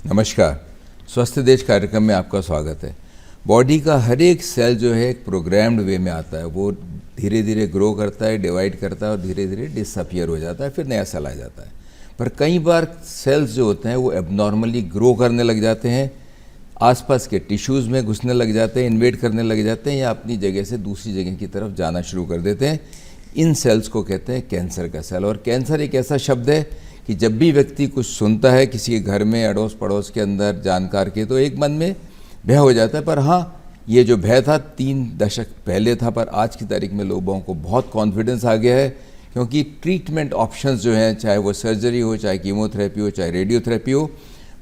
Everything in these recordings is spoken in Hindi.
नमस्कार। स्वस्थ देश कार्यक्रम में आपका स्वागत है। बॉडी का हर एक सेल जो है एक प्रोग्राम्ड वे में आता है, वो धीरे धीरे ग्रो करता है, डिवाइड करता है और धीरे धीरे डिसअपियर हो जाता है, फिर नया सेल आ जाता है। पर कई बार सेल्स जो होते हैं वो एबनॉर्मली ग्रो करने लग जाते हैं, आसपास के टिश्यूज़ में घुसने लग जाते हैं, इन्वेड करने लग जाते हैं या अपनी जगह से दूसरी जगह की तरफ जाना शुरू कर देते हैं। इन सेल्स को कहते हैं कैंसर का सेल। और कैंसर एक ऐसा शब्द है कि जब भी व्यक्ति कुछ सुनता है किसी के घर में, अड़ोस पड़ोस के अंदर जानकार के, तो एक मन में भय हो जाता है। पर हाँ, ये जो भय था 3 दशक पहले था, पर आज की तारीख में लोगों को बहुत कॉन्फिडेंस आ गया है, क्योंकि ट्रीटमेंट ऑप्शंस जो हैं, चाहे वो सर्जरी हो, चाहे कीमोथेरेपी हो, चाहे रेडियोथेरेपी हो,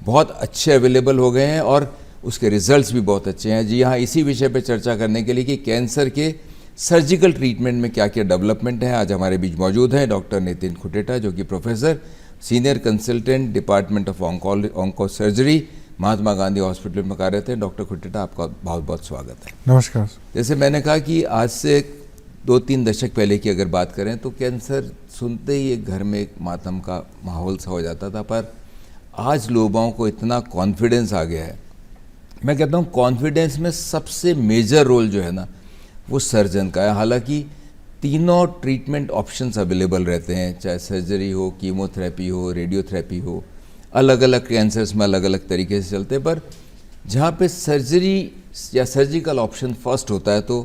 बहुत अच्छे अवेलेबल हो गए हैं और उसके रिजल्ट्स भी बहुत अच्छे हैं। जी हाँ, इसी विषय पर चर्चा करने के लिए कि कैंसर के सर्जिकल ट्रीटमेंट में क्या क्या डेवलपमेंट है, आज हमारे बीच मौजूद हैं डॉक्टर नितिन खुटेटा, जो कि professor senior consultant department of onco surgery Mahatma Gandhi hospital में कार्यरत हैं। डॉक्टर खुटेटा, आपका बहुत बहुत स्वागत है। नमस्कार। जैसे मैंने कहा कि आज से 2-3 दशक पहले की अगर बात करें तो कैंसर सुनते ही एक घर में एक मातम का माहौल सा हो जाता था, पर आज लोगों को इतना कॉन्फिडेंस आ गया है। मैं कहता हूँ कॉन्फिडेंस में सबसे मेजर रोल जो है ना, वो सर्जन का है। हालांकि तीनों ट्रीटमेंट ऑप्शंस अवेलेबल रहते हैं, चाहे सर्जरी हो, कीमोथेरेपी हो, रेडियोथेरेपी हो, अलग अलग कैंसर्स में अलग अलग तरीके से चलते हैं। पर जहाँ पे सर्जरी या सर्जिकल ऑप्शन फर्स्ट होता है तो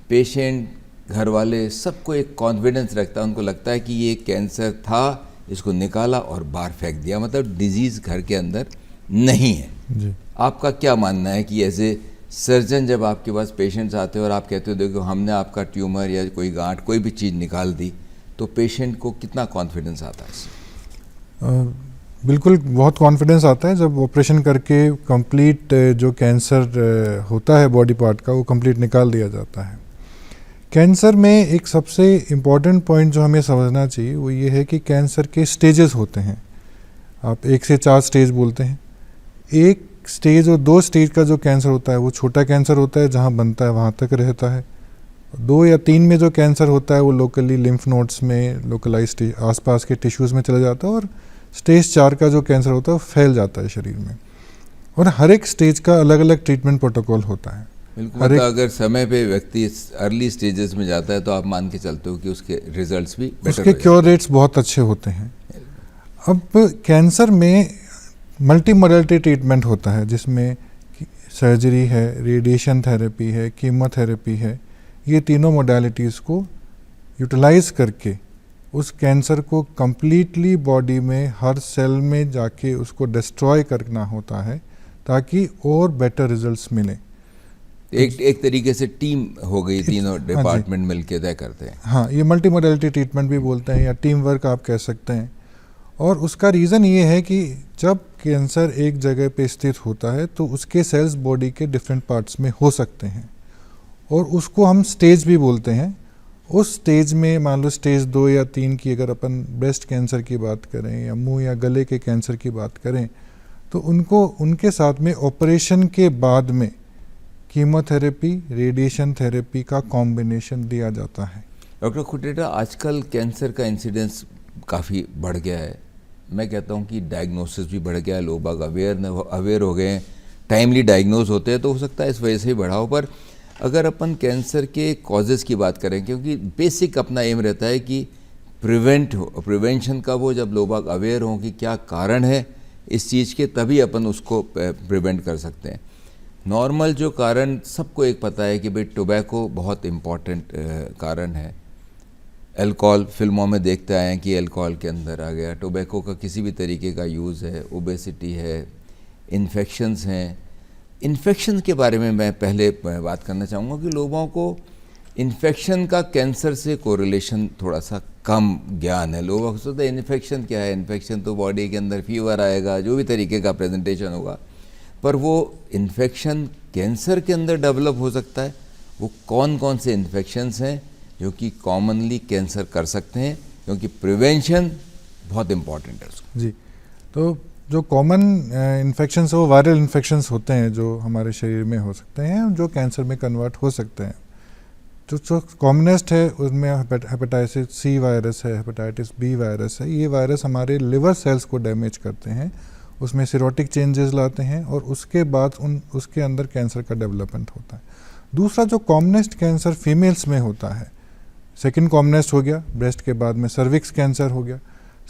पेशेंट, घर वाले, सबको एक कॉन्फिडेंस रखता है। उनको लगता है कि ये कैंसर था, इसको निकाला और बाहर फेंक दिया, मतलब डिजीज़ घर के अंदर नहीं है जी। आपका क्या मानना है कि ऐसे सर्जन जब आपके पास पेशेंट्स आते हैं और आप कहते हो देखो हमने आपका ट्यूमर या कोई गांठ कोई भी चीज़ निकाल दी, तो पेशेंट को कितना कॉन्फिडेंस आता है इससे? बिल्कुल बहुत कॉन्फिडेंस आता है जब ऑपरेशन करके कंप्लीट जो कैंसर होता है बॉडी पार्ट का, वो कंप्लीट निकाल दिया जाता है। कैंसर में एक सबसे इम्पॉर्टेंट पॉइंट जो हमें समझना चाहिए वो ये है कि कैंसर के स्टेजेस होते हैं। आप 1 से 4 स्टेज बोलते हैं। 1 स्टेज और 2 स्टेज का जो कैंसर होता है वो छोटा कैंसर होता है, जहाँ बनता है वहाँ तक रहता है। 2 या 3 में जो कैंसर होता है वो लोकली लिम्फ नोड्स में लोकलाइज आसपास के टिश्यूज़ में चला जाता है, और स्टेज 4 का जो कैंसर होता है वो फैल जाता है शरीर में। और हर एक स्टेज का अलग अलग ट्रीटमेंट प्रोटोकॉल होता है। बिल्कुल, अगर समय पे व्यक्ति अर्ली स्टेजेस में जाता है तो आप मान के चलते हो कि उसके रिजल्ट्स भी बेटर, उसके क्योर रेट्स बहुत अच्छे होते हैं। अब कैंसर में मल्टी मोडालिटी ट्रीटमेंट होता है, जिसमें सर्जरी है, रेडिएशन थेरेपी है, कीमोथेरेपी है। ये तीनों मोडालिटीज़ को यूटिलाइज करके उस कैंसर को कंप्लीटली बॉडी में हर सेल में जाके उसको डिस्ट्रॉय करना होता है, ताकि और बेटर रिजल्ट्स मिले। एक तरीके से टीम हो गई, तीनों डिपार्टमेंट मिलके तय करते हैं। हाँ, ये मल्टी मोडालिटी ट्रीटमेंट भी बोलते हैं या टीम वर्क आप कह सकते हैं। और उसका रीज़न ये है कि जब कैंसर एक जगह पे स्थित होता है तो उसके सेल्स बॉडी के डिफरेंट पार्ट्स में हो सकते हैं, और उसको हम स्टेज भी बोलते हैं। उस स्टेज में मान लो स्टेज 2 या 3 की अगर अपन ब्रेस्ट कैंसर की बात करें या मुंह या गले के कैंसर की बात करें, तो उनको उनके साथ में ऑपरेशन के बाद में कीमोथेरेपी, रेडिएशन थेरेपी का कॉम्बिनेशन दिया जाता है। डॉक्टर खुटेटा, आजकल कैंसर का इंसिडेंस काफ़ी बढ़ गया है। मैं कहता हूँ कि डायग्नोसिस भी बढ़ गया है, लोग बाग अवेयर हो गए हैं, टाइमली डायग्नोज होते हैं, तो हो सकता है इस वजह से ही बढ़ा हो। पर अगर अपन कैंसर के कॉजेज़ की बात करें, क्योंकि बेसिक अपना एम रहता है कि प्रिवेंशन का, वो जब लोग बाग अवेयर हों कि क्या कारण है इस चीज़ के, तभी अपन उसको प्रिवेंट कर सकते हैं। नॉर्मल जो कारण सबको एक पता है कि भाई टोबैको बहुत इम्पॉर्टेंट कारण है। अल्कोहल, फिल्मों में देखते आए हैं कि अल्कोहल के अंदर आ गया, टोबैको का किसी भी तरीके का यूज़ है, ओबेसिटी है, इन्फेक्शंस हैं। इन्फेक्शन के बारे में मैं पहले बात करना चाहूँगा कि लोगों को इन्फेक्शन का कैंसर से कोरिलेशन थोड़ा सा कम ज्ञान है। लोगों को सोचते हैं इन्फेक्शन क्या है, इन्फेक्शन तो बॉडी के अंदर फीवर आएगा, जो भी तरीके का प्रेजेंटेशन होगा, पर वो इन्फेक्शन कैंसर के अंदर डेवलप हो सकता है। वो कौन कौन से इन्फेक्शंस हैं जो कि कॉमनली कैंसर कर सकते हैं, क्योंकि प्रिवेंशन बहुत इम्पॉर्टेंट है उसको। जी, तो जो कॉमन इन्फेक्शंस वो वायरल इन्फेक्शंस होते हैं जो हमारे शरीर में हो सकते हैं, जो कैंसर में कन्वर्ट हो सकते हैं। जो कॉमनेस्ट है उसमें हेपेटाइटिस सी वायरस है, हेपेटाइटिस बी वायरस है। ये वायरस हमारे लिवर सेल्स को डैमेज करते हैं उसमें सीरोटिक चेंजेस लाते हैं और उसके बाद उसके अंदर कैंसर का डेवलपमेंट होता है। दूसरा जो कॉमनेस्ट कैंसर फीमेल्स में होता है, सेकंड कॉमनेस्ट हो गया, ब्रेस्ट के बाद में सर्विक्स कैंसर हो गया।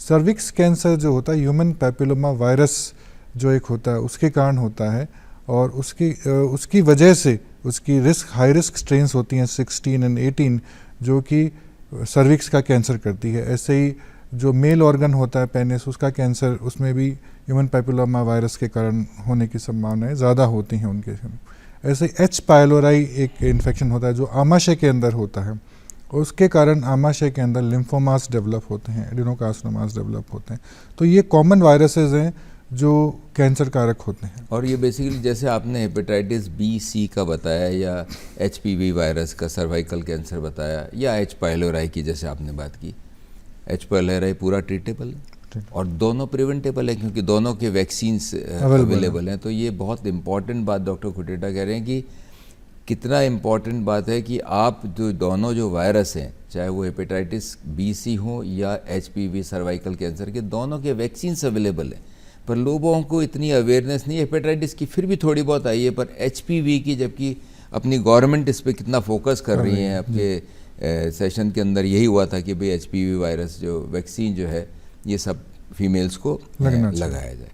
सर्विक्स कैंसर जो होता है ह्यूमन पैपिलोमा वायरस जो एक होता है उसके कारण होता है, और उसकी वजह से उसकी हाई रिस्क स्ट्रेन्स होती हैं 16 और 18 जो कि सर्विक्स का कैंसर करती है। ऐसे ही जो मेल ऑर्गन होता है पेनिस, उसका कैंसर, उसमें भी ह्यूमन पैपिलोमा वायरस के कारण होने की संभावनाएं ज़्यादा होती हैं उनके। ऐसे एच पाइलोराई एक इन्फेक्शन होता है जो आमाशय के अंदर होता है, उसके कारण आमाशय के अंदर लिम्फोमास डेवलप होते हैं, एडिनोकार्सिनोमास डेवलप होते हैं। तो ये कॉमन वायरसेस हैं जो कैंसर कारक होते हैं। और ये बेसिकली जैसे आपने हेपेटाइटिस बी सी का बताया, या HPV वायरस का सर्वाइकल कैंसर बताया, या एच पाइलोराई की जैसे आपने बात की, एच पाइलोराई पूरा ट्रीटेबल है और दोनों प्रिवेंटेबल है क्योंकि दोनों के वैक्सीन्स अवेलेबल हैं। तो ये बहुत इंपॉर्टेंट बात डॉक्टर खुटेटा कह रहे हैं कि कितना इम्पॉर्टेंट बात है कि आप दोनों जो वायरस हैं, चाहे वो हेपेटाइटिस बी सी हो या HPV सर्वाइकल कैंसर के, दोनों के वैक्सीन्स अवेलेबल हैं। पर लोगों को इतनी अवेयरनेस नहीं है। हेपेटाइटिस की फिर भी थोड़ी बहुत आई है, पर HPV की जबकि अपनी गवर्नमेंट इस पर कितना फोकस कर रही है। आपके सेशन के अंदर यही हुआ था कि भाई HPV वायरस जो वैक्सीन जो है ये सब फीमेल्स को लगाया जाए।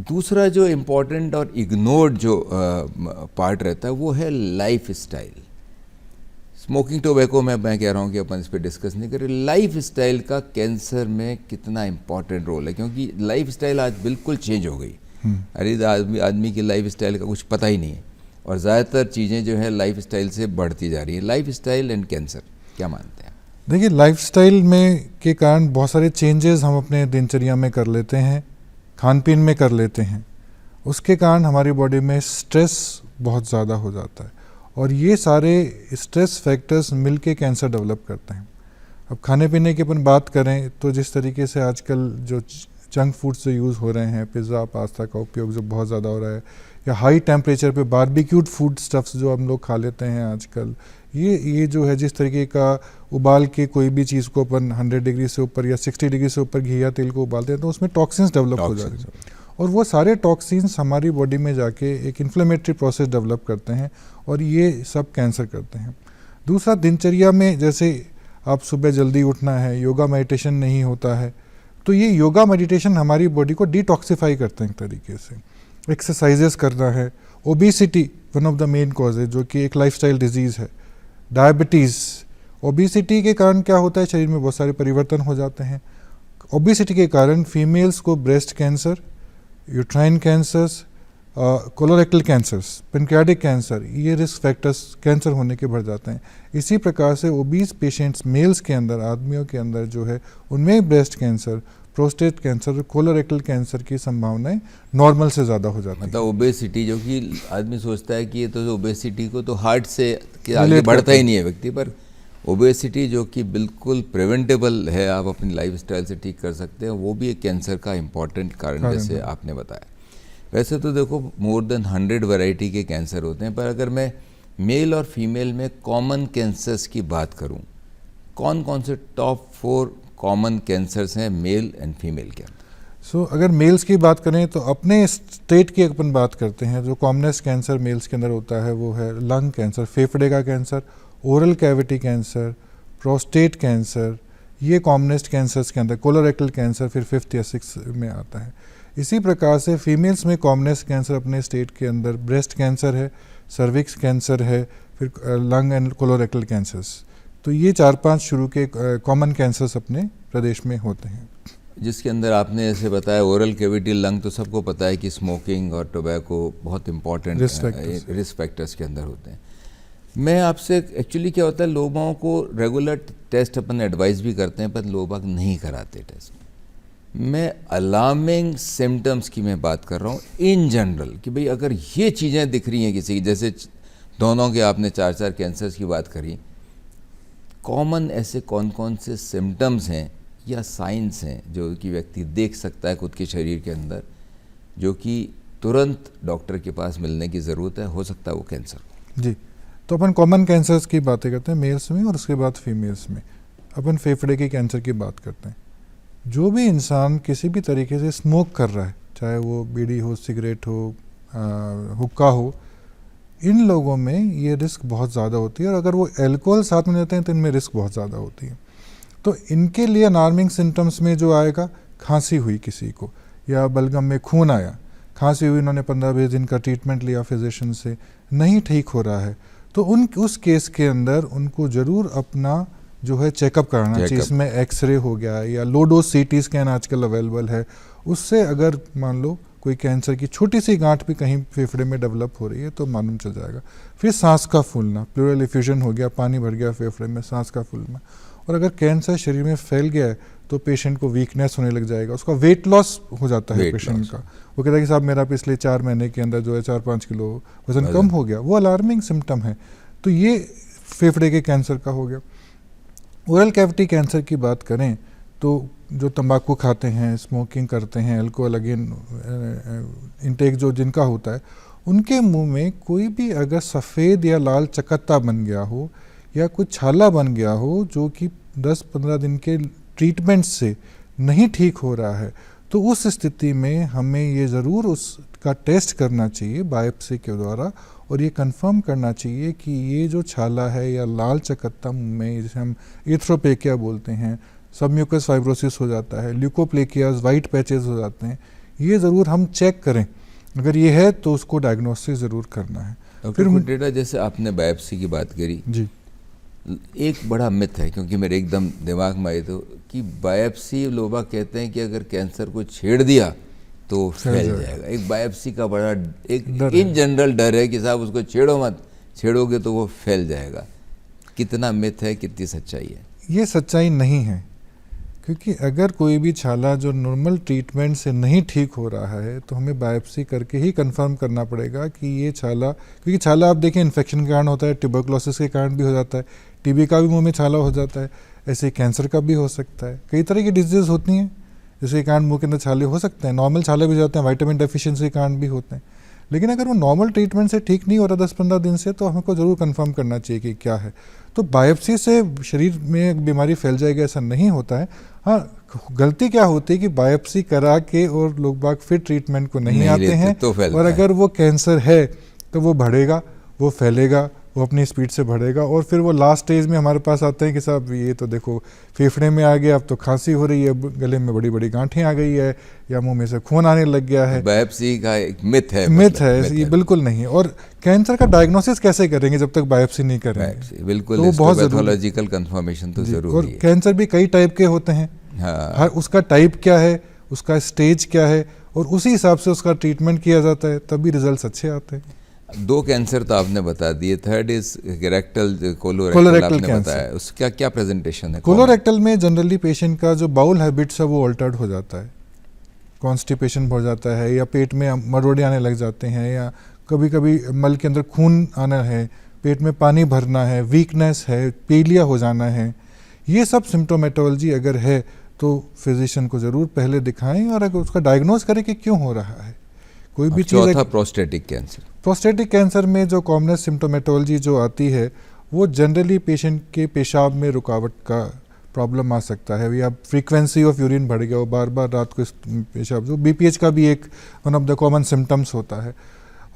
दूसरा जो इम्पोर्टेंट और इग्नोर्ड जो पार्ट रहता है वो है लाइफ स्टाइल। स्मोकिंग टोबैको में मैं कह रहा हूँ कि अपन इस पर डिस्कस नहीं करें। लाइफ स्टाइल का कैंसर में कितना इम्पोर्टेंट रोल है, क्योंकि लाइफ स्टाइल आज बिल्कुल चेंज हो गई। अरे आदमी की लाइफ स्टाइल का कुछ पता ही नहीं है, और ज़्यादातर चीज़ें जो है लाइफ स्टाइल से बढ़ती जा रही हैं। लाइफ स्टाइल एंड कैंसर, क्या मानते हैं? देखिए, लाइफस्टाइल में के कारण बहुत सारे चेंजेस हम अपने दिनचर्या में कर लेते हैं, खान पीन में कर लेते हैं, उसके कारण हमारी बॉडी में स्ट्रेस बहुत ज़्यादा हो जाता है, और ये सारे स्ट्रेस फैक्टर्स मिलके कैंसर डेवलप करते हैं। अब खाने पीने की अपन बात करें तो जिस तरीके से आजकल जो जंक फूड्स जो यूज़ हो रहे हैं, पिज़्ज़ा पास्ता का उपयोग जो बहुत ज़्यादा हो रहा है, या हाई टेम्परेचर पे बारबेक्यूड फूड स्टफ्स जो हम लोग खा लेते हैं आजकल, ये जो है जिस तरीके का उबाल के कोई भी चीज़ को अपन 100 डिग्री से ऊपर या 60 डिग्री से ऊपर घी या तेल को उबालते हैं तो उसमें टॉक्सिन्स डेवलप हो जाते हैं, और वो सारे टॉक्सिन्स हमारी बॉडी में जाके एक इन्फ्लेमेटरी प्रोसेस डेवलप करते हैं और ये सब कैंसर करते हैं। दूसरा, दिनचर्या में जैसे आप सुबह जल्दी उठना है, योगा मेडिटेशन नहीं होता है, तो ये योगा मेडिटेशन हमारी बॉडी को डिटॉक्सिफाई करते हैं एक तरीके से। एक्सरसाइजेस करना है। Obesity one of the main cause है जो कि एक लाइफस्टाइल डिजीज़ है। डायबिटीज़, ओबेसिटी के कारण क्या होता है, शरीर में बहुत सारे परिवर्तन हो जाते हैं। ओबेसिटी के कारण फीमेल्स को breast cancer, uterine cancers, colorectal cancers, pancreatic cancer, ये रिस्क फैक्टर्स कैंसर होने के बढ़ जाते हैं। इसी प्रकार से ओबीस पेशेंट्स मेल्स के अंदर, आदमियों के अंदर जो है उनमें breast cancer, prostate cancer, colorectal cancer की संभावनाएं नॉर्मल से ज़्यादा हो जाती है। मतलब ओबेसिटी जो कि आदमी सोचता है कि ये तो ओबेसिटी को तो हार्ट से आगे बढ़ता ही नहीं है व्यक्ति, पर ओबेसिटी जो कि बिल्कुल प्रिवेंटेबल है, आप अपनी लाइफस्टाइल से ठीक कर सकते हैं, वो भी एक कैंसर का इम्पॉर्टेंट कारण जैसे आपने बताया। वैसे तो देखो मोर देन 100 वैरायटी के कैंसर होते हैं, पर अगर मैं मेल और फीमेल में कॉमन कैंसर्स की बात करूं, कौन कौन से टॉप 4 कॉमन कैंसर्स हैं मेल एंड फीमेल के अंदर? सो अगर मेल्स की बात करें तो अपने स्टेट की अपन बात करते हैं, जो कॉमनेस्ट कैंसर मेल्स के अंदर होता है वो है लंग कैंसर, फेफड़े का cancer, oral cavity cancer, prostate cancer, ये कॉमनेस्ट कैंसर्स के अंदर। कोलोरेक्टल कैंसर फिर 5th या 6th में आता है। इसी प्रकार से फीमेल्स में कॉमनेस्ट कैंसर अपने स्टेट के अंदर ब्रेस्ट कैंसर है, सर्विक्स कैंसर है, फिर लंग एंड कोलोरेक्टल कैंसर्स। तो ये 4-5 शुरू के कॉमन कैंसर्स अपने प्रदेश में होते हैं, जिसके अंदर आपने ऐसे बताया ओरल कैविटी, लंग तो सबको पता है कि स्मोकिंग और टोबैको बहुत इंपॉर्टेंट रिस्क फैक्टर्स के अंदर होते हैं। मैं आपसे एक्चुअली क्या होता है, लोगों को रेगुलर टेस्ट अपन एडवाइस भी करते हैं पर लोग बाग नहीं कराते टेस्ट। मैं अलार्मिंग सिम्टम्स की मैं बात कर रहा हूँ इन जनरल, कि भाई अगर ये चीज़ें दिख रही हैं किसी की, जैसे दोनों के आपने 4 कैंसर्स की बात करी, कॉमन ऐसे कौन कौन से सिम्टम्स हैं या साइंस हैं जो कि व्यक्ति देख सकता है खुद के शरीर के अंदर, जो कि तुरंत डॉक्टर के पास मिलने की ज़रूरत है, हो सकता है वो कैंसर? जी, तो अपन कॉमन कैंसर्स की बातें करते हैं मेल्स में, और उसके बाद फीमेल्स में अपन फेफड़े के कैंसर की बात करते हैं। जो भी इंसान किसी भी तरीके से स्मोक कर रहा है, चाहे वो बीड़ी हो, सिगरेट हो, हुक्का हो, इन लोगों में ये रिस्क बहुत ज़्यादा होती है। और अगर वो अल्कोहल साथ में लेते हैं तो इनमें रिस्क बहुत ज़्यादा होती है। तो इनके लिए अलार्मिंग सिम्टम्स में जो आएगा, खांसी हुई किसी को या बलगम में खून आया, खांसी हुई, उन्होंने 15-20 दिन का ट्रीटमेंट लिया फिजिशियन से, नहीं ठीक हो रहा है, तो उस केस के अंदर उनको ज़रूर अपना जो है चेकअप कराना चाहिए। इसमें एक्सरे हो गया या लो डोज CT स्कैन आजकल अवेलेबल है, उससे अगर मान लो कोई कैंसर की छोटी सी गांठ भी कहीं फेफड़े में डेवलप हो रही है तो मालूम चल जाएगा। फिर सांस का फूलना, प्लूरल इफ्यूजन हो गया, पानी भर गया फेफड़े में, सांस का फूलना। और अगर कैंसर शरीर में फैल गया है तो पेशेंट को वीकनेस होने लग जाएगा, उसका वेट लॉस हो जाता है पेशेंट का। वो कहता है कि साहब मेरा पिछले 4 महीने के अंदर जो है 4-5 किलो वजन कम हो गया, वो अलार्मिंग सिम्टम है। तो ये फेफड़े के कैंसर का हो गया। ओरल कैविटी कैंसर की बात करें तो जो तंबाकू खाते हैं, स्मोकिंग करते हैं, अल्कोहल अगेन इनटेक जो जिनका होता है, उनके मुंह में कोई भी अगर सफ़ेद या लाल चकत्ता बन गया हो या कुछ छाला बन गया हो जो कि 10-15 दिन के ट्रीटमेंट से नहीं ठीक हो रहा है, तो उस स्थिति में हमें ये ज़रूर उसका टेस्ट करना चाहिए बायोप्सी के द्वारा और ये कंफर्म करना चाहिए कि ये जो छाला है या लाल चकत्ता मुंह में, जिसे हम एथ्रोपेकिया बोलते हैं, सबम्यूकस फाइब्रोसिस हो जाता है, ल्यूकोप्लेकियाज, वाइट पैचेस हो जाते हैं, ये ज़रूर हम चेक करें। अगर ये है तो उसको डायग्नोसिस ज़रूर करना है। फिर डेटा जैसे आपने बायोप्सी की बात करी जी, एक बड़ा मिथ है, क्योंकि मेरे एकदम दिमाग में आए तो कि बायोप्सी, लोग कहते हैं कि अगर कैंसर को छेड़ दिया तो फैल जाएगा। एक बायोप्सी का बड़ा एक इन जनरल डर है कि साहब उसको छेड़ो मत, छेड़ोगे तो वो फैल जाएगा। कितना मिथ है, कितनी सच्चाई है? ये सच्चाई नहीं है, क्योंकि अगर कोई भी छाला जो नॉर्मल ट्रीटमेंट से नहीं ठीक हो रहा है तो हमें बायोप्सी करके ही कंफर्म करना पड़ेगा कि ये छाला, क्योंकि छाला आप देखें इन्फेक्शन के कारण होता है, ट्यूबरक्लोसिस के कारण भी हो जाता है, TB का भी मुंह में छाला हो जाता है, ऐसे कैंसर का भी हो सकता है, कई तरह की डिजीज़ होती हैं जिसके कारण मुंह के अंदर छाले हो सकते हैं। नॉर्मल छाले भी जाते हैं, विटामिन डेफिशिएंसी के कारण भी होते हैं। लेकिन अगर वो नॉर्मल ट्रीटमेंट से ठीक नहीं हो रहा 10-15 दिन से, तो हमको ज़रूर कंफर्म करना चाहिए कि क्या है। तो बायोप्सी से शरीर में बीमारी फैल जाएगी ऐसा नहीं होता है। हाँ, गलती क्या होती है कि बायोप्सी करा के और लोग बाग फिर ट्रीटमेंट को नहीं आते हैं तो और अगर वो कैंसर है तो वो बढ़ेगा, वो फैलेगा, वो अपनी स्पीड से बढ़ेगा और फिर वो लास्ट स्टेज में हमारे पास आते हैं कि साहब ये तो देखो फेफड़े में आ गया, अब तो खांसी हो रही है, गले में बड़ी बड़ी गांठें आ गई है या मुंह में से खून आने लग गया है। बायोप्सी का एक मिथ है, ये बिल्कुल नहीं है। और कैंसर का डायग्नोसिस कैसे करेंगे जब तक बायोप्सी नहीं करेंगे? बिल्कुल, तो बहुत पैथोलॉजिकल कंफर्मेशन तो जरूरी है। और कैंसर भी कई टाइप के होते हैं, हर उसका टाइप क्या है, उसका स्टेज क्या है और उसी हिसाब से उसका ट्रीटमेंट किया जाता है, तभी रिजल्ट्स अच्छे आते हैं। 2 कैंसर तो आपने बता दिए, थर्ड इज रेक्टल, कोलोरेक्टल आपने बताया, उसका क्या प्रेजेंटेशन है? कोलोरेक्टल में जनरली पेशेंट का जो बाउल हैबिट्स है वो अल्टर्ड हो जाता है, कॉन्स्टिपेशन हो जाता है या पेट में मरोड़े आने लग जाते हैं या कभी कभी मल के अंदर खून आना है, पेट में पानी भरना है, वीकनेस है, पीलिया हो जाना है। ये सब सिम्टोमेटोलॉजी अगर है तो फिजिशियन को ज़रूर पहले दिखाएं और अगर उसका डायग्नोज करें कि क्यों हो रहा है कोई भी चीज़। चौथा प्रोस्टेटिक कैंसर। प्रोस्टेटिक कैंसर में जो कॉमनेस्ट सिम्टोमेटोलॉजी जो आती है वो जनरली पेशेंट के पेशाब में रुकावट का प्रॉब्लम आ सकता है या फ्रीक्वेंसी ऑफ यूरिन बढ़ गया हो, बार बार रात को पेशाब, जो BPH का भी एक one of the common symptoms होता है।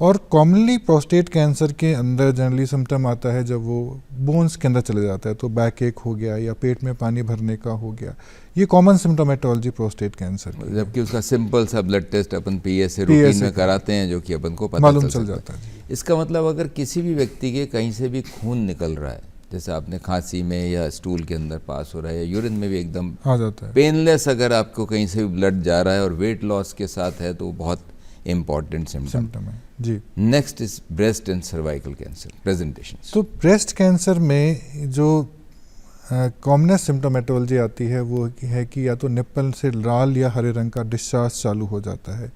और कॉमनली प्रोस्टेट कैंसर के अंदर जनरली सिम्टम आता है जब वो बोन्स के अंदर चले जाता है, तो बैक एक हो गया या पेट में पानी भरने का हो गया, ये कॉमन सिम्टोमेटोलॉजी प्रोस्टेट कैंसर, जबकि उसका सिंपल सा ब्लड टेस्ट अपन PSA रूटीन में कराते हैं जो कि अपन को पता मालूम चल जाता है। इसका मतलब अगर किसी भी व्यक्ति के कहीं से भी खून निकल रहा है, जैसे आपने खांसी में या स्टूल के अंदर पास हो रहा है या यूरिन में भी एकदम आ जाता है, पेनलेस अगर आपको कहीं से भी ब्लड जा रहा है और वेट लॉस के साथ है तो बहुत इम्पॉर्टेंट सिम्टम है जी। Next is breast and cervical cancer presentation. तो ब्रेस्ट कैंसर में जो कॉमनेस्ट सिम्टोमेटोलॉजी आती है वो है कि या तो निप्पल से लाल या हरे रंग का डिस्चार्ज चालू हो जाता है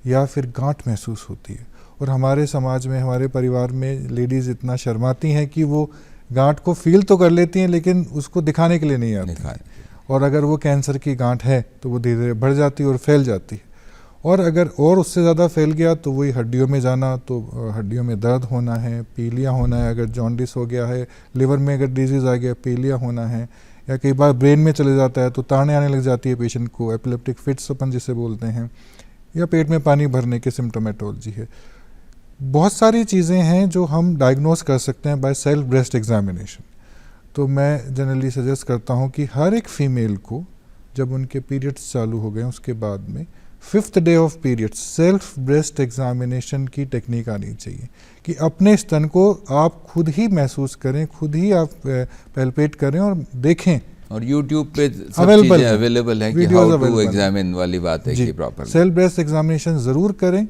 या फिर गांठ महसूस होती है। और हमारे समाज में, हमारे परिवार में लेडीज़ इतना शर्माती हैं कि वो गांठ को फील तो कर लेती हैं लेकिन उसको दिखाने के लिए नहीं आती, और अगर वो कैंसर की गांठ है तो वो धीरे धीरे बढ़ जाती है और फैल जाती है। और अगर और उससे ज़्यादा फैल गया तो वही हड्डियों में जाना, तो हड्डियों में दर्द होना है, पीलिया होना है, अगर जॉन्डिस हो गया है, लिवर में अगर डिजीज़ आ गया पीलिया होना है, या कई बार ब्रेन में चले जाता है तो ताड़ने आने लग जाती है पेशेंट को, एपिलेप्टिक फिट्स अपन जिसे बोलते हैं, या पेट में पानी भरने की सिम्टोमेटोलॉजी है। बहुत सारी चीज़ें हैं जो हम डायग्नोस कर सकते हैं बाय सेल्फ ब्रेस्ट एग्जामिनेशन। तो मैं जनरली सजेस्ट करता हूँ कि हर एक फीमेल को जब उनके पीरियड्स चालू हो गए उसके बाद में 5th day of periods self breast examination की टेक्निक आनी चाहिए कि अपने स्तन को आप खुद ही महसूस करें, खुद ही आप पैल्पेट करें और देखें। और YouTube पे सब चीज़ें अवेलेबल हैं कि हाउ टू एग्जामिन वाली बात है कि प्रॉपर सेल्फ ब्रेस्ट एग्जामिनेशन ज़रूर करें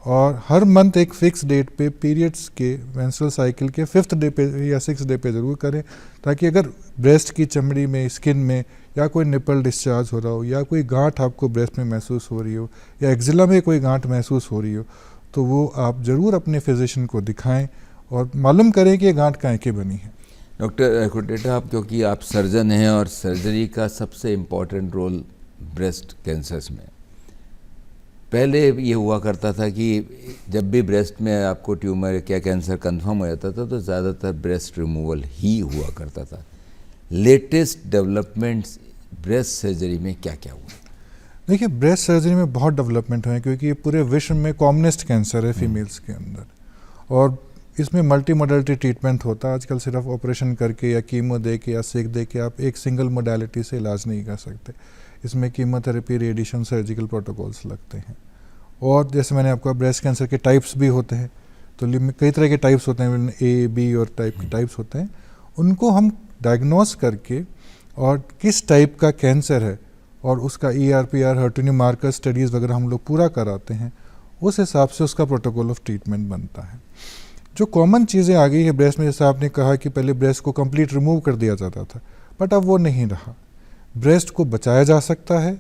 और हर मंथ एक फिक्स डेट पे पीरियड्स के मेंस्ट्रुअल साइकिल के 5th डे पे या 6th डे पे ज़रूर करें, ताकि अगर ब्रेस्ट की चमड़ी में, स्किन में या कोई निपल डिस्चार्ज हो रहा हो या कोई गांठ आपको ब्रेस्ट में महसूस हो रही हो या एक्जिला में कोई गांठ महसूस हो रही हो तो वो आप ज़रूर अपने फिजिशियन को दिखाएं और मालूम करें कि ये गांठ काहे की बनी है। डॉक्टर कुटेटा, आप क्योंकि आप सर्जन हैं और सर्जरी का सबसे इम्पॉर्टेंट रोल ब्रेस्ट कैंसर्स में, पहले ये हुआ करता था कि जब भी ब्रेस्ट में आपको ट्यूमर क्या कैंसर कंफर्म हो जाता था तो ज़्यादातर ब्रेस्ट रिमूवल ही हुआ करता था। लेटेस्ट डेवलपमेंट्स ब्रेस्ट सर्जरी में क्या क्या हुआ? देखिए, ब्रेस्ट सर्जरी में बहुत डेवलपमेंट हुए हैं क्योंकि ये पूरे विश्व में कॉमनेस्ट कैंसर है फीमेल्स के अंदर, और इसमें मल्टी मोडालिटी ट्रीटमेंट होता है। आजकल सिर्फ ऑपरेशन करके या कीमो दे के या सेक दे के आप एक सिंगल मोडालिटी से इलाज नहीं कर सकते। इसमें कीमोथेरेपी, रेडिएशन, सर्जिकल प्रोटोकॉल्स लगते हैं। और जैसे मैंने आपको ब्रेस्ट कैंसर के टाइप्स भी होते हैं, तो कई तरह के टाइप्स होते हैं, ए, बी और टाइप के टाइप्स होते हैं। उनको हम डायग्नोस करके और किस टाइप का कैंसर है और उसका ERPR, HER2 मार्कर स्टडीज़ वगैरह हम लोग पूरा कराते हैं, उस हिसाब से उसका प्रोटोकॉल ऑफ ट्रीटमेंट बनता है। जो कॉमन चीज़ें आ गई है ब्रेस्ट में, जैसे आपने कहा कि पहले ब्रेस्ट को कंप्लीट रिमूव कर दिया जाता था, बट अब वो नहीं रहा। ब्रेस्ट को बचाया जा सकता है,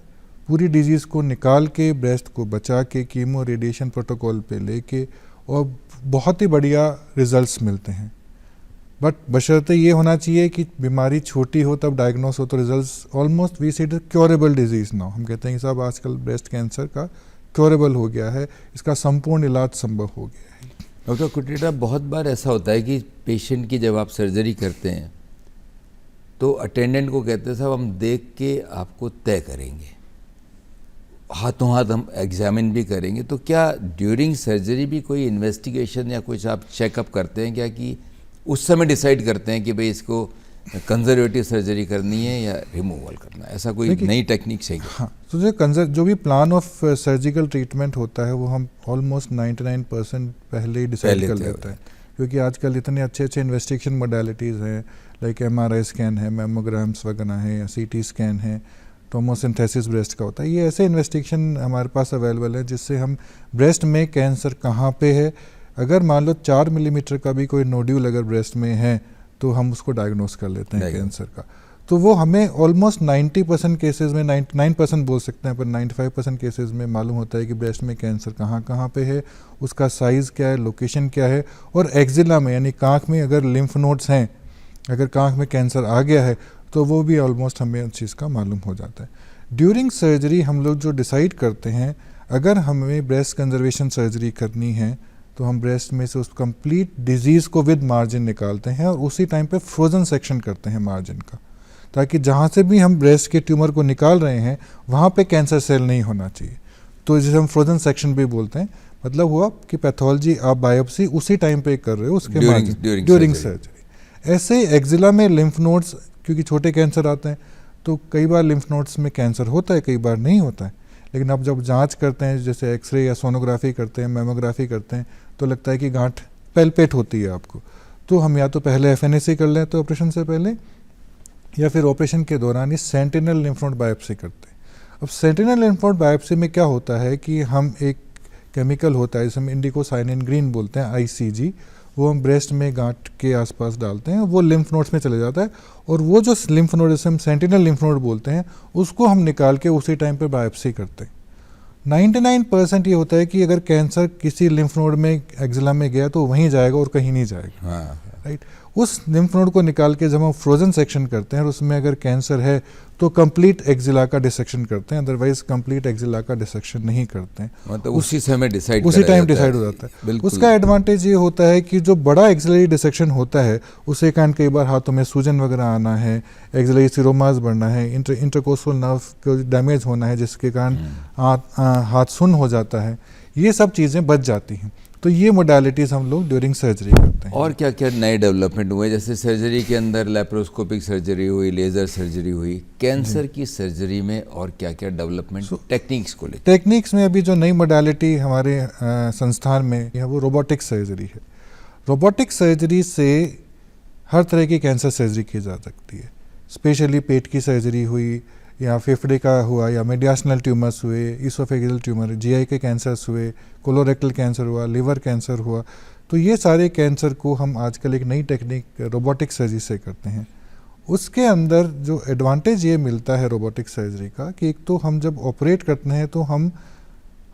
पूरी डिजीज़ को निकाल के ब्रेस्ट को बचा के कीमो रेडिएशन प्रोटोकॉल पे लेके, और बहुत ही बढ़िया रिजल्ट्स मिलते हैं। बट बशर्ते ये होना चाहिए कि बीमारी छोटी हो तब डायग्नोस हो, तो results almost we seed curable disease now. हम कहते हैं कि साहब आजकल ब्रेस्ट कैंसर का क्योरेबल हो गया है, इसका संपूर्ण इलाज संभव हो गया है। डॉक्टर कुटेटा, बहुत बार ऐसा होता है कि पेशेंट की जब आप सर्जरी करते हैं तो अटेंडेंट को कहते हैं साहब हम देख के आपको तय करेंगे, हाथों हाथ हम एग्जामिन भी करेंगे। तो क्या ड्यूरिंग सर्जरी भी कोई इन्वेस्टिगेशन या कुछ आप चेकअप करते हैं क्या, कि उस समय डिसाइड करते हैं कि भाई इसको कंजर्वेटिव सर्जरी करनी है या रिमूवल करना है? ऐसा कोई नई टेक्निक से? हाँ, तो जो भी प्लान ऑफ सर्जिकल ट्रीटमेंट होता है वो हम ऑलमोस्ट 99% पहले ही डिसाइड कर लेते हैं, क्योंकि आजकल इतने अच्छे अच्छे इन्वेस्टिगेशन मोडालिटीज़ हैं, लाइक MRI स्कैन है, मैमोग्राम्स वगैरह हैं, या CT स्कैन है, टोमोसिंथेसिस ब्रेस्ट का होता है। ये ऐसे इन्वेस्टिगेशन हमारे पास अवेलेबल है जिससे हम ब्रेस्ट में कैंसर कहाँ पे है, अगर मान लो 4 मिलीमीटर का भी कोई नोड्यूल अगर ब्रेस्ट में है तो हम उसको डायग्नोस कर लेते हैं कैंसर का। तो वो हमें ऑलमोस्ट 90% केसेस में, 99% बोल सकते हैं, पर 95% केसेस में मालूम होता है कि ब्रेस्ट में कैंसर कहाँ कहाँ पे है, उसका साइज़ क्या है, लोकेशन क्या है, और एक्जिला में यानी कांख में अगर लिम्फ नोड्स हैं, अगर कांख में कैंसर आ गया है तो वो भी ऑलमोस्ट हमें उस चीज़ का मालूम हो जाता है। ड्यूरिंग सर्जरी हम लोग जो डिसाइड करते हैं, अगर हमें ब्रेस्ट कंजर्वेशन सर्जरी करनी है तो हम ब्रेस्ट में से उस कंप्लीट डिजीज़ को विद मार्जिन निकालते हैं और उसी टाइम पे फ्रोजन सेक्शन करते हैं मार्जिन का, ताकि जहाँ से भी हम ब्रेस्ट के ट्यूमर को निकाल रहे हैं वहाँ पे कैंसर सेल नहीं होना चाहिए। तो जिसे हम फ्रोजन सेक्शन भी बोलते हैं, मतलब हुआ कि पैथोलॉजी आप बायोप्सी उसी टाइम पे कर रहे हो उसके ड्यूरिंग सर्जरी। ऐसे एक्जिला में लिम्फ नोड्स, क्योंकि छोटे कैंसर आते हैं तो कई बार लिम्फ नोड्स में कैंसर होता है, कई बार नहीं होता है, लेकिन अब जब जांच करते हैं, जैसे एक्सरे या सोनोग्राफी करते हैं, मैमोग्राफी करते हैं, तो लगता है कि गांठ पैल्पेट होती है आपको, तो हम या तो पहले FNAC कर लें तो ऑपरेशन से पहले, या फिर ऑपरेशन के दौरान ही सेंटिनल लिम्फ नोड बायोप्सी करते हैं। अब सेंटिनल लिम्फ नोड बायोप्सी में क्या होता है कि हम एक केमिकल होता है जिसे हम इंडिकोसाइनिन ग्रीन बोलते हैं, ICG, वो हम ब्रेस्ट में गांठ के आसपास डालते हैं, वो लिम्फ नोड्स में चले जाता है, और वो जो लिम्फ नोड जिसे हम सेंटिनल लिम्फ नोड बोलते हैं उसको हम निकाल के उसी टाइम पे बायोप्सी करते हैं। 99% ये होता है कि अगर कैंसर किसी लिम्फ नोड में, एक्जिला में गया तो वहीं जाएगा और कहीं नहीं जाएगा। राइट। उस लिम्फ नोड को निकाल के जब हम फ्रोजन सेक्शन करते हैं और उसमें अगर कैंसर है तो कंप्लीट एक्जिला का डिसेक्शन करते हैं, अदरवाइज कंप्लीट एक्जिला का डिसेक्शन नहीं करते हैं। मतलब उसी समय डिसाइड उसी टाइम डिसाइड हो जाता है। उसका एडवांटेज ये होता है कि जो बड़ा एक्सिलरी डिसेक्शन होता है उसे कारण कई बार हाथों में सूजन वगैरह आना है, एक्सिलरी सीरोमास बढ़ना है, इंटरकोस्टल नर्व को डैमेज होना है जिसके कारण हाथ सुन्न हो जाता है, ये सब चीज़ें बच जाती हैं। तो ये मोडालिटीज़ हम लोग ड्यूरिंग सर्जरी करते हैं। और क्या क्या नए डेवलपमेंट हुए, जैसे सर्जरी के अंदर लैप्रोस्कोपिक सर्जरी हुई, लेज़र सर्जरी हुई, कैंसर की सर्जरी में और क्या क्या डेवलपमेंट टेक्निक्स को लेकर? टेक्निक्स में अभी जो नई मोडालिटी हमारे संस्थान में है वो रोबोटिक सर्जरी है। रोबोटिक सर्जरी से हर तरह की कैंसर सर्जरी की जा सकती है। स्पेशली पेट की सर्जरी हुई या फेफड़े का हुआ या मेडियास्नल ट्यूमर्स हुए, इसोफेगल ट्यूमर, जीआई के कैंसर्स हुए, कोलोरेक्टल कैंसर हुआ, लिवर कैंसर हुआ, तो ये सारे कैंसर को हम आजकल एक नई टेक्निक रोबोटिक सर्जरी से करते हैं। उसके अंदर जो एडवांटेज ये मिलता है रोबोटिक सर्जरी का कि एक तो हम जब ऑपरेट करते हैं तो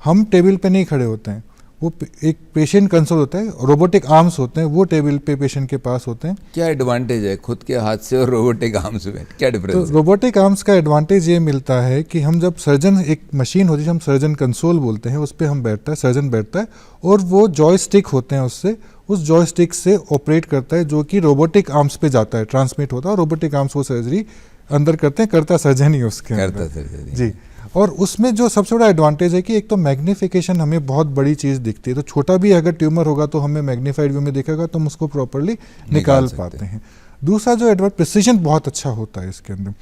हम टेबल पे नहीं खड़े होते हैं, वो एक पेशेंट कंसोल होता है, रोबोटिक आर्म्स होते हैं, वो टेबल पे पेशेंट के पास होते हैं। क्या एडवांटेज है खुद के हाथ से और रोबोटिक आर्म्स में, क्या डिफरेंस तो है? रोबोटिक आर्म्स का एडवांटेज ये मिलता है कि हम जब सर्जन, एक मशीन होती है हम सर्जन कंसोल बोलते हैं, उस पर हम बैठता है, सर्जन बैठता है और वो जॉयस्टिक होते हैं, उससे उस जॉयस्टिक से ऑपरेट करता है जो कि रोबोटिक आर्म्स पे जाता है, ट्रांसमिट होता है और रोबोटिक आर्म्स वो सर्जरी अंदर करते हैं, करता सर्जन ही उसके अंदर जी। और उसमें जो सबसे बड़ा एडवांटेज है कि एक तो मैग्नीफिकेशन हमें बहुत बड़ी चीज़ दिखती है, तो छोटा भी अगर ट्यूमर होगा तो हमें मैग्नीफाइड व्यू में दिखेगा तो हम उसको प्रॉपर्ली निकाल पाते हैं। दूसरा जो एडवांस, प्रिसीजन बहुत अच्छा होता है इसके अंदर।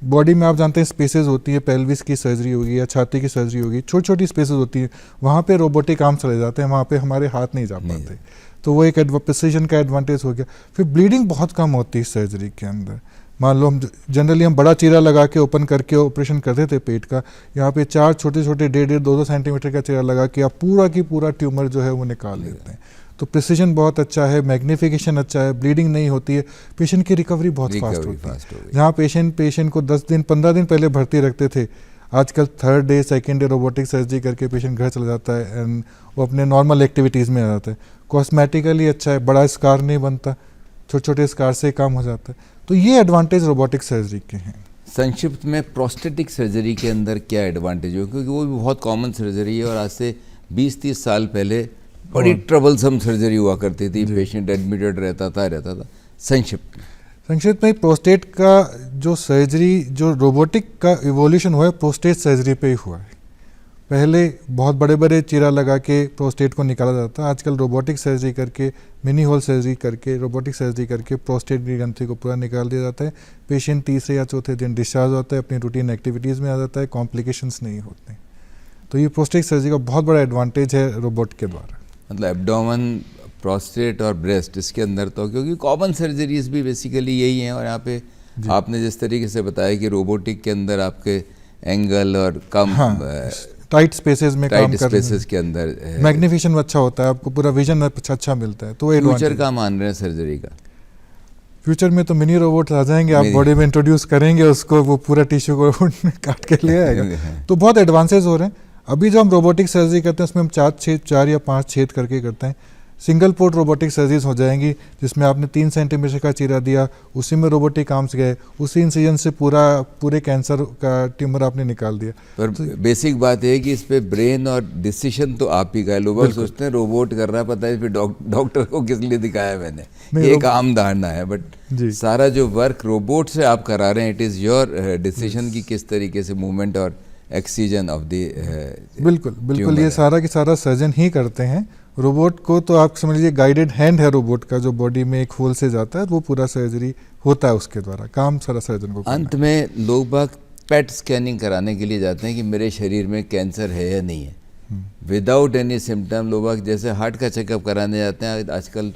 बॉडी में आप जानते हैं स्पेसेस होती है, पेल्विस की सर्जरी होगी या छाती की सर्जरी होगी, छोटी छोटी स्पेसेस होती है, वहाँ पे रोबोटिक आर्म चले जाते हैं, वहाँ पे हमारे हाथ नहीं जा पाते, तो वो एक प्रिसीजन का एडवांटेज हो गया। फिर ब्लीडिंग बहुत कम होती है सर्जरी के अंदर। मान लो हम जनरली हम बड़ा चीरा लगा के ओपन करके ऑपरेशन करते थे पेट का, यहाँ पे 4 छोटे छोटे 1.5-2 सेंटीमीटर का चीरा लगा के आप पूरा की पूरा ट्यूमर जो है वो निकाल लेते हैं। तो प्रिसीजन बहुत अच्छा है, मैग्नीफिकेशन अच्छा है, ब्लीडिंग नहीं होती है, पेशेंट की रिकवरी बहुत फास्ट होती है। जहाँ पेशेंट को 10 दिन 15 दिन पहले भर्ती रखते थे, आजकल 3rd day 2nd day robotic surgery करके पेशेंट घर चला जाता है एंड वो अपने नॉर्मल एक्टिविटीज़ में आ जाता है। कॉस्मेटिकली अच्छा है, बड़ा स्कार नहीं बनता, छोटे छोटे स्कार से काम हो जाता है। तो ये एडवांटेज रोबोटिक सर्जरी के हैं। संक्षिप्त में प्रोस्टेटिक सर्जरी के अंदर क्या एडवांटेज हो, क्योंकि वो भी बहुत कॉमन सर्जरी है और आज से 20-30 साल पहले बड़ी ट्रबलसम सर्जरी हुआ करती थी, पेशेंट एडमिटेड रहता था। संक्षिप्त में प्रोस्टेट का जो सर्जरी, जो रोबोटिक का इवोल्यूशन हुआ है प्रोस्टेट सर्जरी पे ही हुआ है। पहले बहुत बड़े बड़े चीरा लगा के प्रोस्टेट को निकाला जाता है, आजकल रोबोटिक सर्जरी करके, मिनी होल सर्जरी करके, रोबोटिक सर्जरी करके प्रोस्टेट की ग्रंथि को पूरा निकाल दिया जाता है। पेशेंट 3 या 4 दिन डिस्चार्ज होता है, अपनी रूटीन एक्टिविटीज़ में आ जाता है, कॉम्प्लिकेशंस नहीं होते। तो ये प्रोस्टेट सर्जरी का बहुत बड़ा एडवांटेज है रोबोट के द्वारा। मतलब एब्डोमेन, प्रोस्टेट और ब्रेस्ट, इसके अंदर तो क्योंकि कॉमन सर्जरीज भी बेसिकली यही हैं, और यहाँ पे आपने जिस तरीके से बताया कि रोबोटिक के अंदर आपके एंगल और कम टाइट स्पेसेस में काम कर, स्पेसेस के अंदर मैग्नीफिकेशन अच्छा होता है, आपको पूरा विजन अच्छा मिलता है। तो फ्यूचर का मान रहे हैं सर्जरी का? फ्यूचर में तो मिनी रोबोट आ जाएंगे, आप बॉडी में इंट्रोड्यूस करेंगे उसको, वो पूरा टिश्यू को काट के ले आएगा। तो बहुत एडवांसेस हो रहे हैं। अभी जो हम रोबोटिक सर्जरी करते हैं उसमें हम 4 या 5 छेद करके करते हैं। सिंगल पोर्ट रोबोटिक सर्जरीज हो जाएंगी जिसमें आपने 3 सेंटीमीटर का चीरा दिया, उसी में रोबोटिक आर्म्स गए, उसी इंसिजन से पूरे कैंसर का ट्यूमर आपने निकाल दिया। पर बेसिक बात है कि इस पे ब्रेन और डिसीजन तो आप ही का, लोग सोचते हैं रोबोट कर रहा है, पता है फिर डॉक्टर को किस लिए दिखाया मैंने, ये एक आम धारणा है। बट सारा जो वर्क रोबोट से आप करा रहे हैं, इट इज़ योर डिसीजन की किस तरीके से मूवमेंट और एक्सीजन ऑफ द बिल्कुल ये सारा की सारा सर्जन ही करते हैं। रोबोट को तो आप समझ लीजिए गाइडेड हैंड है रोबोट का, जो बॉडी में एक होल से जाता है, वो पूरा सर्जरी होता है उसके द्वारा, काम सारा सर्जन को। अंत में लोग बाग पेट स्कैनिंग कराने के लिए जाते हैं कि मेरे शरीर में कैंसर है या नहीं है, विदाउट एनी सिम्टम। लोग बाग जैसे हार्ट का चेकअप कराने जाते हैं, आजकल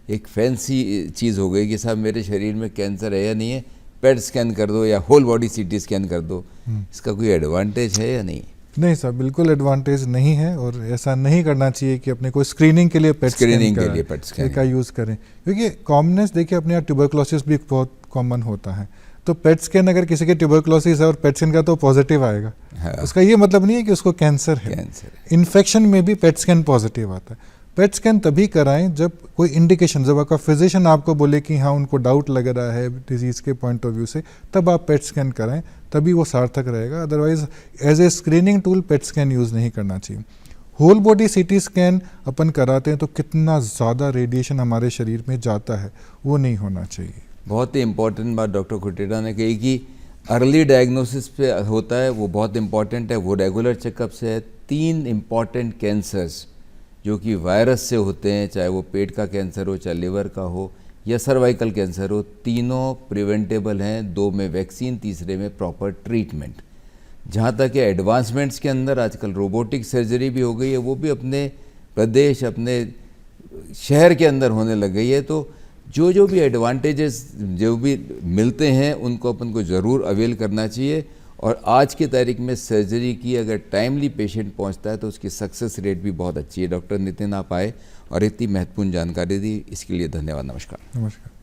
एक फैंसी चीज़ हो गई कि साहब मेरे शरीर में कैंसर है या नहीं है, पेट स्कैन कर दो या होल बॉडी CT स्कैन कर दो। इसका कोई एडवांटेज है या नहीं? नहीं सर, बिल्कुल एडवांटेज नहीं है, और ऐसा नहीं करना चाहिए कि अपने कोई स्क्रीनिंग के लिए पेट स्कैन का यूज़ करें, क्योंकि कॉमनेस देखिए अपने यहाँ ट्यूबरक्लोसिस भी बहुत कॉमन होता है। तो पेट स्कैन अगर किसी के ट्यूबरक्लोसिस है और पेट स्कैन का तो पॉजिटिव आएगा, उसका ये मतलब नहीं है कि उसको कैंसर है। इन्फेक्शन में भी पेट स्कैन पॉजिटिव आता है। पेट स्कैन तभी कराएं जब कोई इंडिकेशन, जब आपका फिजिशियन आपको बोले कि हाँ उनको डाउट लग रहा है डिजीज़ के पॉइंट ऑफ व्यू से, तब आप पेट स्कैन कराएं, तभी वो सार्थक रहेगा। Otherwise as a screening tool PET scan use नहीं करना चाहिए। होल बॉडी सीटी स्कैन अपन कराते हैं तो कितना ज़्यादा रेडिएशन हमारे शरीर में जाता है, वो नहीं होना चाहिए। बहुत ही इम्पोर्टेंट बात डॉक्टर कुटेटा ने कही कि अर्ली डायग्नोसिस पे होता है, वो बहुत इम्पॉर्टेंट है, वो रेगुलर चेकअप से है। 3 इम्पॉर्टेंट कैंसर्स जो कि वायरस से होते हैं, चाहे वो पेट का कैंसर हो, चाहे लिवर का हो या सर्वाइकल कैंसर हो, तीनों प्रिवेंटेबल हैं। 2 में वैक्सीन, तीसरे में प्रॉपर ट्रीटमेंट। जहाँ तक है एडवांसमेंट्स के अंदर आजकल रोबोटिक सर्जरी भी हो गई है, वो भी अपने प्रदेश, अपने शहर के अंदर होने लग गई है। तो जो भी एडवांटेजेस जो भी मिलते हैं उनको अपन को ज़रूर अवेल करना चाहिए। और आज की तारीख में सर्जरी की अगर टाइमली पेशेंट पहुंचता है तो उसकी सक्सेस रेट भी बहुत अच्छी है। डॉक्टर नितिन आप आए और इतनी महत्वपूर्ण जानकारी दी, इसके लिए धन्यवाद। नमस्कार। नमस्कार।